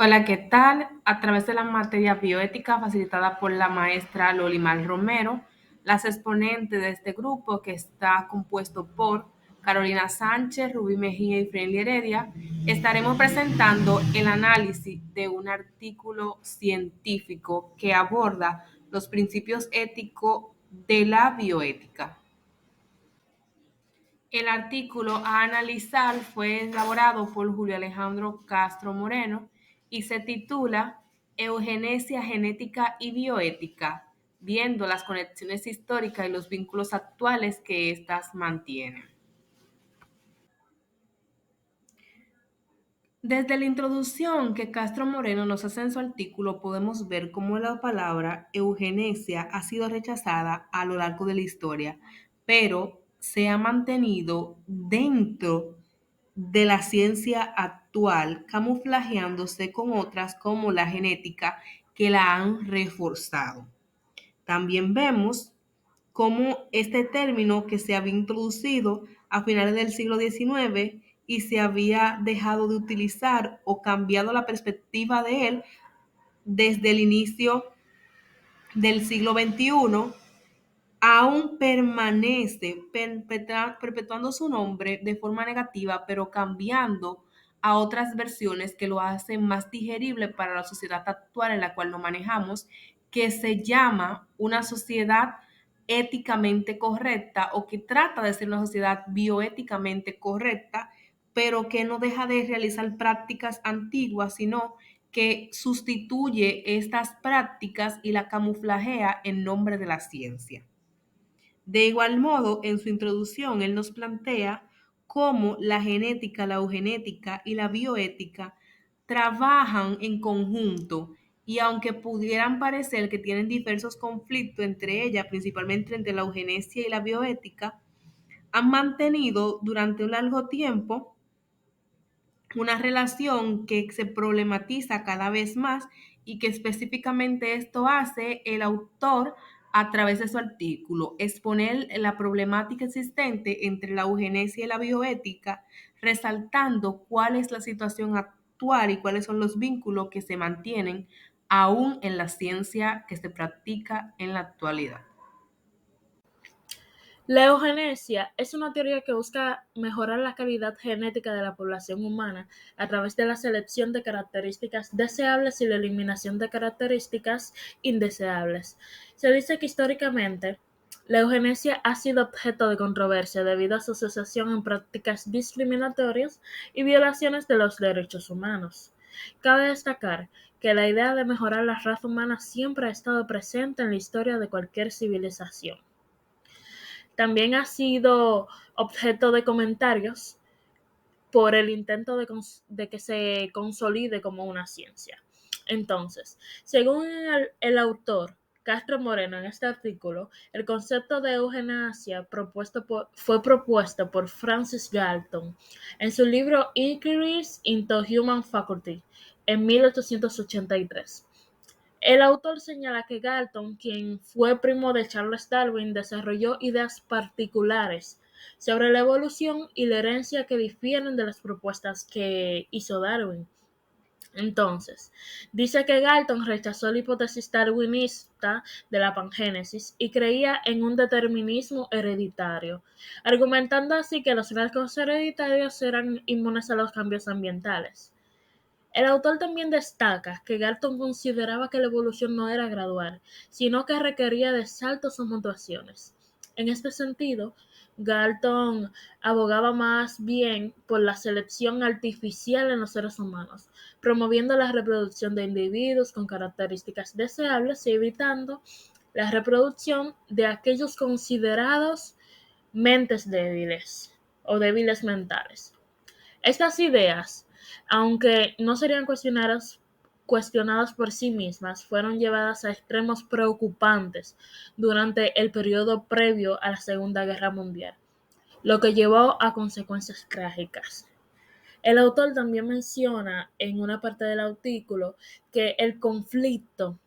Hola, ¿qué tal? A través de la materia bioética facilitada por la maestra Lolimar Romero, las exponentes de este grupo, que está compuesto por Carolina Sánchez, Rubí Mejía y Friendly Heredia, estaremos presentando el análisis de un artículo científico que aborda los principios éticos de la bioética. El artículo a analizar fue elaborado por Julio Alejandro Castro Moreno y se titula Eugenesia genética y bioética, viendo las conexiones históricas y los vínculos actuales que éstas mantienen. Desde la introducción que Castro Moreno nos hace en su artículo, podemos ver cómo la palabra eugenesia ha sido rechazada a lo largo de la historia, pero se ha mantenido dentro de la ciencia actual, camuflajeándose con otras como la genética que la han reforzado. También vemos cómo este término que se había introducido a finales del siglo XIX y se había dejado de utilizar o cambiado la perspectiva de él desde el inicio del siglo XXI, aún permanece perpetuando su nombre de forma negativa, pero cambiando a otras versiones que lo hacen más digerible para la sociedad actual en la cual nos manejamos, que se llama una sociedad éticamente correcta o que trata de ser una sociedad bioéticamente correcta, pero que no deja de realizar prácticas antiguas, sino que sustituye estas prácticas y la camuflajea en nombre de la ciencia. De igual modo, en su introducción, él nos plantea cómo la genética, la eugenética y la bioética trabajan en conjunto y aunque pudieran parecer que tienen diversos conflictos entre ellas, principalmente entre la eugenesia y la bioética, han mantenido durante un largo tiempo una relación que se problematiza cada vez más y que específicamente esto hace el autor a través de su artículo, exponer la problemática existente entre la eugenesia y la bioética, resaltando cuál es la situación actual y cuáles son los vínculos que se mantienen aún en la ciencia que se practica en la actualidad. La eugenesia es una teoría que busca mejorar la calidad genética de la población humana a través de la selección de características deseables y la eliminación de características indeseables. Se dice que históricamente la eugenesia ha sido objeto de controversia debido a su asociación en prácticas discriminatorias y violaciones de los derechos humanos. Cabe destacar que la idea de mejorar la raza humana siempre ha estado presente en la historia de cualquier civilización. También ha sido objeto de comentarios por el intento de que se consolide como una ciencia. Entonces, según el autor Castro Moreno en este artículo, el concepto de euganasia fue propuesto por Francis Galton en su libro Inquiries into Human Faculty en 1883. El autor señala que Galton, quien fue primo de Charles Darwin, desarrolló ideas particulares sobre la evolución y la herencia que difieren de las propuestas que hizo Darwin. Entonces, dice que Galton rechazó la hipótesis darwinista de la pangénesis y creía en un determinismo hereditario, argumentando así que los rasgos hereditarios eran inmunes a los cambios ambientales. El autor también destaca que Galton consideraba que la evolución no era gradual, sino que requería de saltos o mutaciones. En este sentido, Galton abogaba más bien por la selección artificial en los seres humanos, promoviendo la reproducción de individuos con características deseables y evitando la reproducción de aquellos considerados mentes débiles o débiles mentales. Estas ideas, aunque no serían cuestionadas por sí mismas, fueron llevadas a extremos preocupantes durante el periodo previo a la Segunda Guerra Mundial, lo que llevó a consecuencias trágicas. El autor también menciona en una parte del artículo que el conflicto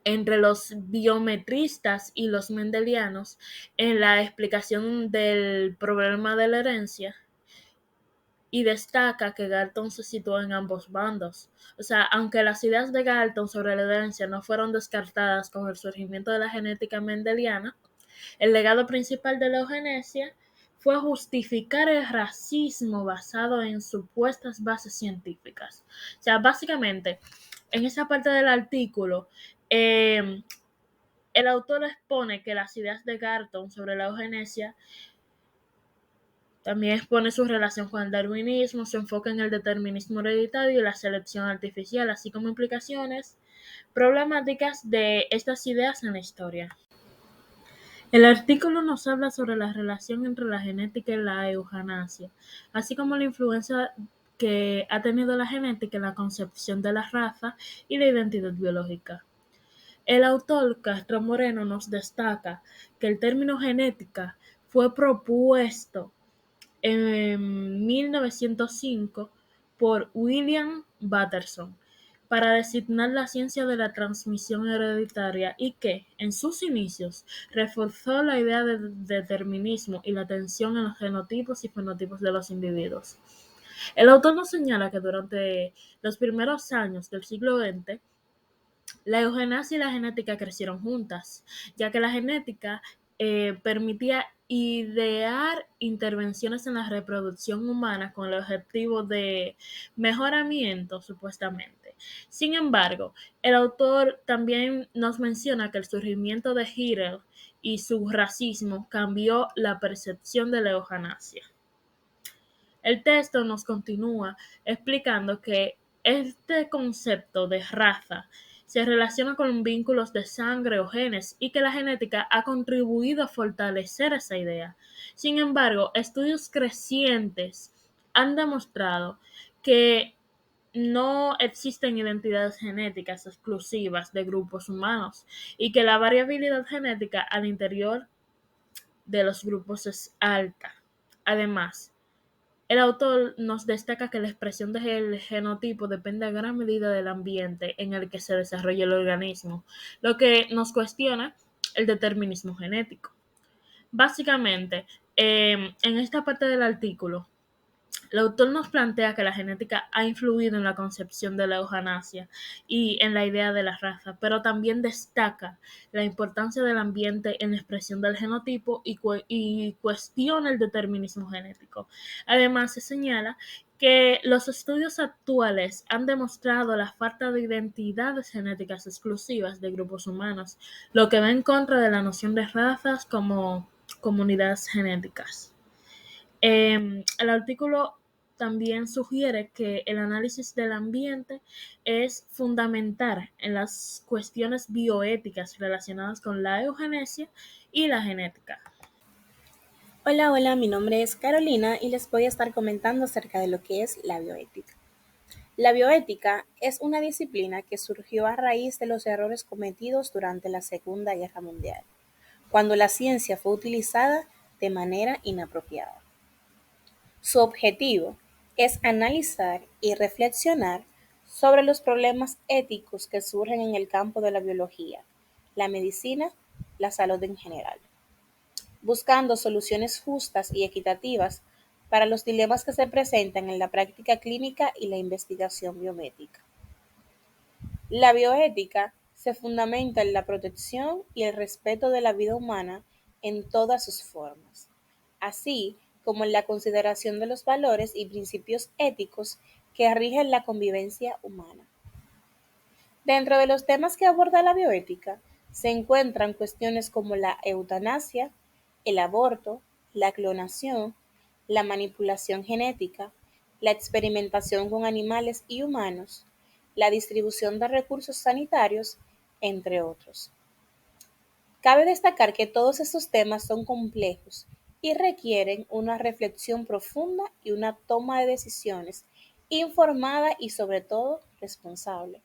entre los biometristas y los mendelianos en la explicación del problema de la herencia y destaca que Galton se situó en ambos bandos. O sea, aunque las ideas de Galton sobre la herencia no fueron descartadas con el surgimiento de la genética mendeliana, el legado principal de la eugenesia fue justificar el racismo basado en supuestas bases científicas. O sea, básicamente, en esa parte del artículo, el autor expone que las ideas de Galton sobre la eugenesia también expone su relación con el darwinismo, su enfoque en el determinismo hereditario y la selección artificial, así como implicaciones problemáticas de estas ideas en la historia. El artículo nos habla sobre la relación entre la genética y la euganasia, así como la influencia que ha tenido la genética en la concepción de la raza y la identidad biológica. El autor Castro Moreno nos destaca que el término genética fue propuesto en 1905 por William Patterson para designar la ciencia de la transmisión hereditaria y que, en sus inicios, reforzó la idea de determinismo y la atención en los genotipos y fenotipos de los individuos. El autor nos señala que durante los primeros años del siglo XX, la eugenesia y la genética crecieron juntas, ya que la genética permitía idear intervenciones en la reproducción humana con el objetivo de mejoramiento, supuestamente. Sin embargo, el autor también nos menciona que el surgimiento de Hitler y su racismo cambió la percepción de la eutanasia. El texto nos continúa explicando que este concepto de raza se relaciona con vínculos de sangre o genes y que la genética ha contribuido a fortalecer esa idea. Sin embargo, estudios crecientes han demostrado que no existen identidades genéticas exclusivas de grupos humanos y que la variabilidad genética al interior de los grupos es alta. Además, el autor nos destaca que la expresión del genotipo depende a gran medida del ambiente en el que se desarrolla el organismo, lo que nos cuestiona el determinismo genético. Básicamente, en esta parte del artículo, el autor nos plantea que la genética ha influido en la concepción de la eutanasia y en la idea de la raza, pero también destaca la importancia del ambiente en la expresión del genotipo y cuestiona el determinismo genético. Además, se señala que los estudios actuales han demostrado la falta de identidades genéticas exclusivas de grupos humanos, lo que va en contra de la noción de razas como comunidades genéticas. El artículo también sugiere que el análisis del ambiente es fundamental en las cuestiones bioéticas relacionadas con la eugenesia y la genética. Hola, hola, mi nombre es Carolina y les voy a estar comentando acerca de lo que es la bioética. La bioética es una disciplina que surgió a raíz de los errores cometidos durante la Segunda Guerra Mundial, cuando la ciencia fue utilizada de manera inapropiada. Su objetivo es analizar y reflexionar sobre los problemas éticos que surgen en el campo de la biología, la medicina, la salud en general, buscando soluciones justas y equitativas para los dilemas que se presentan en la práctica clínica y la investigación biomédica. La bioética se fundamenta en la protección y el respeto de la vida humana en todas sus formas, así como en la consideración de los valores y principios éticos que rigen la convivencia humana. Dentro de los temas que aborda la bioética se encuentran cuestiones como la eutanasia, el aborto, la clonación, la manipulación genética, la experimentación con animales y humanos, la distribución de recursos sanitarios, entre otros. Cabe destacar que todos estos temas son complejos y requieren una reflexión profunda y una toma de decisiones informada y sobre todo responsable.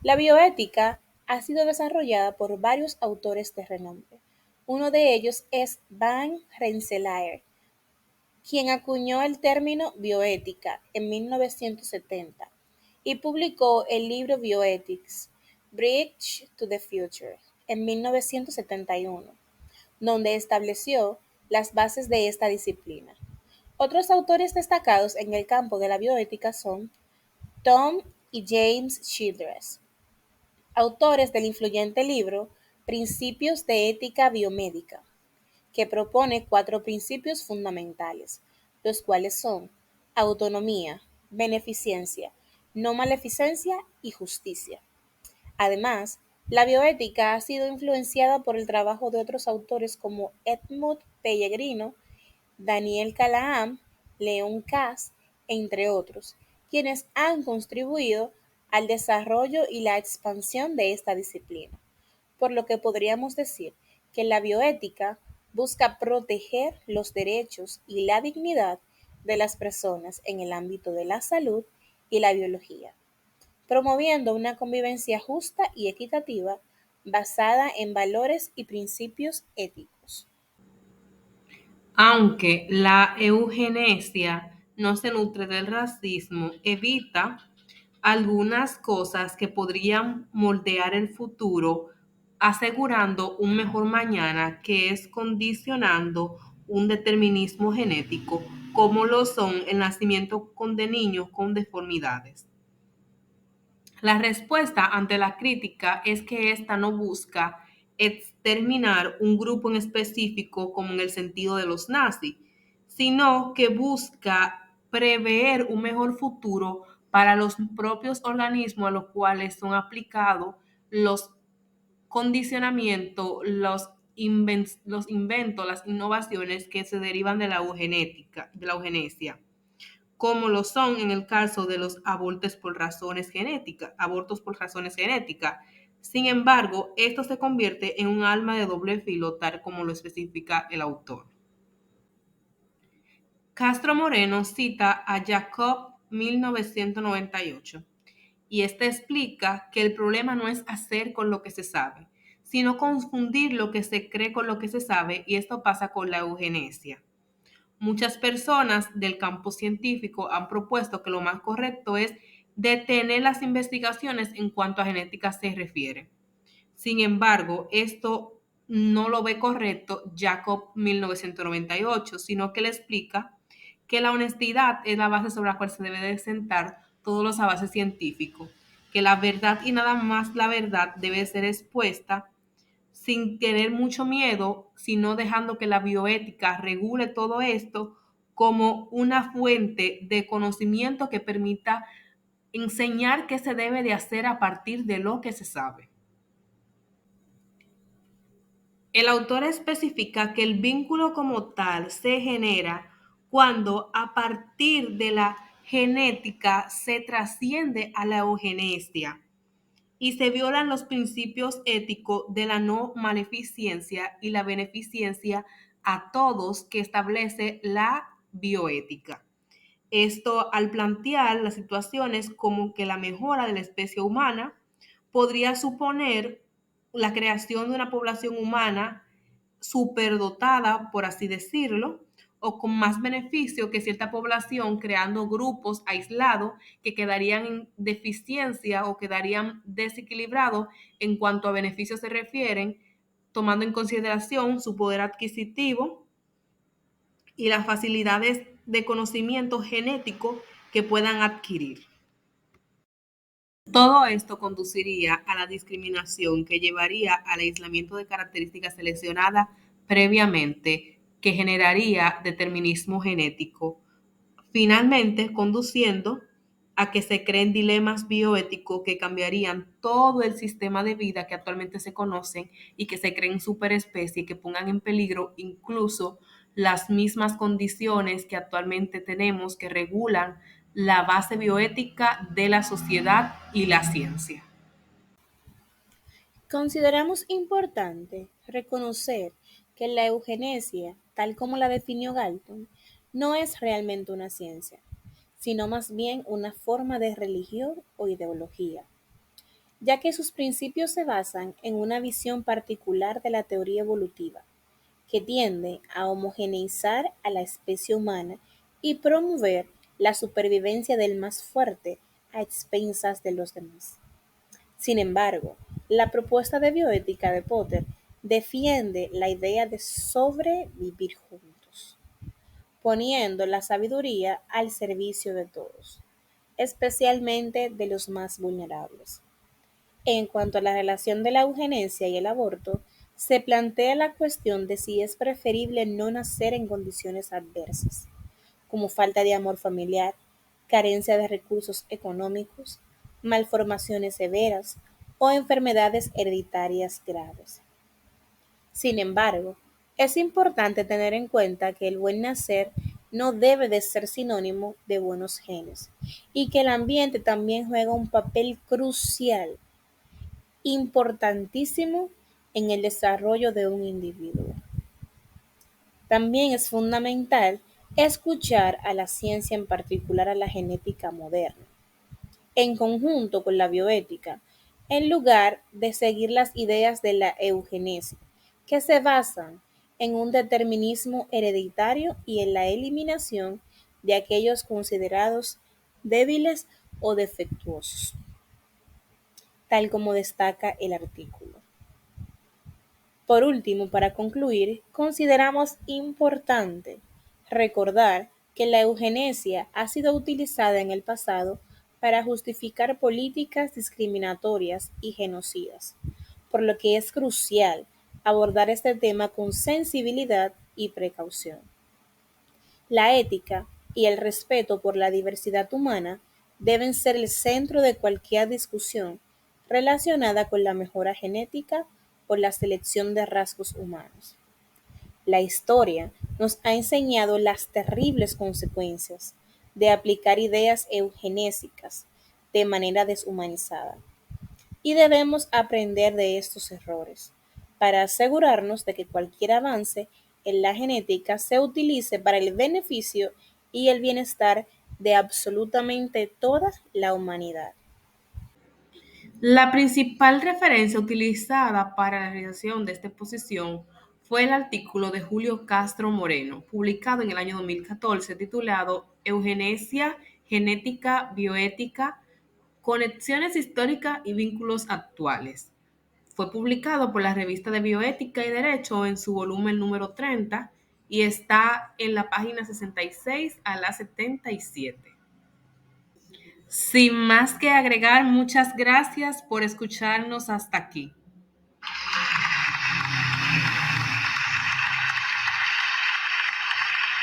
La bioética ha sido desarrollada por varios autores de renombre. Uno de ellos es Van Rensselaer, quien acuñó el término bioética en 1970 y publicó el libro Bioethics: Bridge to the Future en 1971, donde estableció las bases de esta disciplina. Otros autores destacados en el campo de la bioética son Tom y James Childress, autores del influyente libro Principios de ética biomédica, que propone 4 principios fundamentales, los cuales son autonomía, beneficencia, no maleficencia y justicia. Además, la bioética ha sido influenciada por el trabajo de otros autores como Edmund Pellegrino, Daniel Callahan, Leon Kass, entre otros, quienes han contribuido al desarrollo y la expansión de esta disciplina, por lo que podríamos decir que la bioética busca proteger los derechos y la dignidad de las personas en el ámbito de la salud y la biología, promoviendo una convivencia justa y equitativa basada en valores y principios éticos. Aunque la eugenesia no se nutre del racismo, evita algunas cosas que podrían moldear el futuro, asegurando un mejor mañana que es condicionando un determinismo genético, como lo son el nacimiento de niños con deformidades. La respuesta ante la crítica es que ésta no busca exterminar un grupo en específico como en el sentido de los nazis, sino que busca prever un mejor futuro para los propios organismos a los cuales son aplicados los condicionamientos, los inventos, las innovaciones que se derivan de la eugenética, de la eugenesia, como lo son en el caso de los abortos por razones genéticas. Sin embargo, esto se convierte en un arma de doble filo, tal como lo especifica el autor. Castro Moreno cita a Jacob 1998 y este explica que el problema no es hacer con lo que se sabe, sino confundir lo que se cree con lo que se sabe, y esto pasa con la eugenesia. Muchas personas del campo científico han propuesto que lo más correcto es detener las investigaciones en cuanto a genética se refiere. Sin embargo, esto no lo ve correcto Jacob 1998, sino que le explica que la honestidad es la base sobre la cual se debe de sentar todos los avances científicos, que la verdad y nada más la verdad debe ser expuesta sin tener mucho miedo, sino dejando que la bioética regule todo esto como una fuente de conocimiento que permita enseñar qué se debe de hacer a partir de lo que se sabe. El autor especifica que el vínculo como tal se genera cuando a partir de la genética se trasciende a la eugenesia y se violan los principios éticos de la no maleficencia y la beneficencia a todos que establece la bioética. Esto al plantear las situaciones como que la mejora de la especie humana podría suponer la creación de una población humana superdotada, por así decirlo, o con más beneficio que cierta población, creando grupos aislados que quedarían en deficiencia o quedarían desequilibrados en cuanto a beneficios se refieren, tomando en consideración su poder adquisitivo y las facilidades de conocimiento genético que puedan adquirir. Todo esto conduciría a la discriminación que llevaría al aislamiento de características seleccionadas previamente, que generaría determinismo genético, finalmente conduciendo a que se creen dilemas bioéticos que cambiarían todo el sistema de vida que actualmente se conocen y que se creen superespecies que pongan en peligro incluso las mismas condiciones que actualmente tenemos que regulan la base bioética de la sociedad y la ciencia. Consideramos importante reconocer que la eugenesia, tal como la definió Galton, no es realmente una ciencia, sino más bien una forma de religión o ideología, ya que sus principios se basan en una visión particular de la teoría evolutiva, que tiende a homogeneizar a la especie humana y promover la supervivencia del más fuerte a expensas de los demás. Sin embargo, la propuesta de bioética de Potter defiende la idea de sobrevivir juntos, poniendo la sabiduría al servicio de todos, especialmente de los más vulnerables. En cuanto a la relación de la eugenesia y el aborto, se plantea la cuestión de si es preferible no nacer en condiciones adversas, como falta de amor familiar, carencia de recursos económicos, malformaciones severas o enfermedades hereditarias graves. Sin embargo, es importante tener en cuenta que el buen nacer no debe de ser sinónimo de buenos genes y que el ambiente también juega un papel crucial, importantísimo en el desarrollo de un individuo. También es fundamental escuchar a la ciencia, en particular a la genética moderna, en conjunto con la bioética, en lugar de seguir las ideas de la eugenesia, que se basan en un determinismo hereditario y en la eliminación de aquellos considerados débiles o defectuosos, tal como destaca el artículo. Por último, para concluir, consideramos importante recordar que la eugenesia ha sido utilizada en el pasado para justificar políticas discriminatorias y genocidas, por lo que es crucial abordar este tema con sensibilidad y precaución. La ética y el respeto por la diversidad humana deben ser el centro de cualquier discusión relacionada con la mejora genética o la selección de rasgos humanos. La historia nos ha enseñado las terribles consecuencias de aplicar ideas eugenésicas de manera deshumanizada y debemos aprender de estos errores para asegurarnos de que cualquier avance en la genética se utilice para el beneficio y el bienestar de absolutamente toda la humanidad. La principal referencia utilizada para la realización de esta exposición fue el artículo de Julio Castro Moreno, publicado en el año 2014, titulado Eugenesia, Genética, Bioética, Conexiones históricas y vínculos actuales. Fue publicado por la revista de Bioética y Derecho en su volumen número 30 y está en la página 66 a la 77. Sin más que agregar, muchas gracias por escucharnos hasta aquí.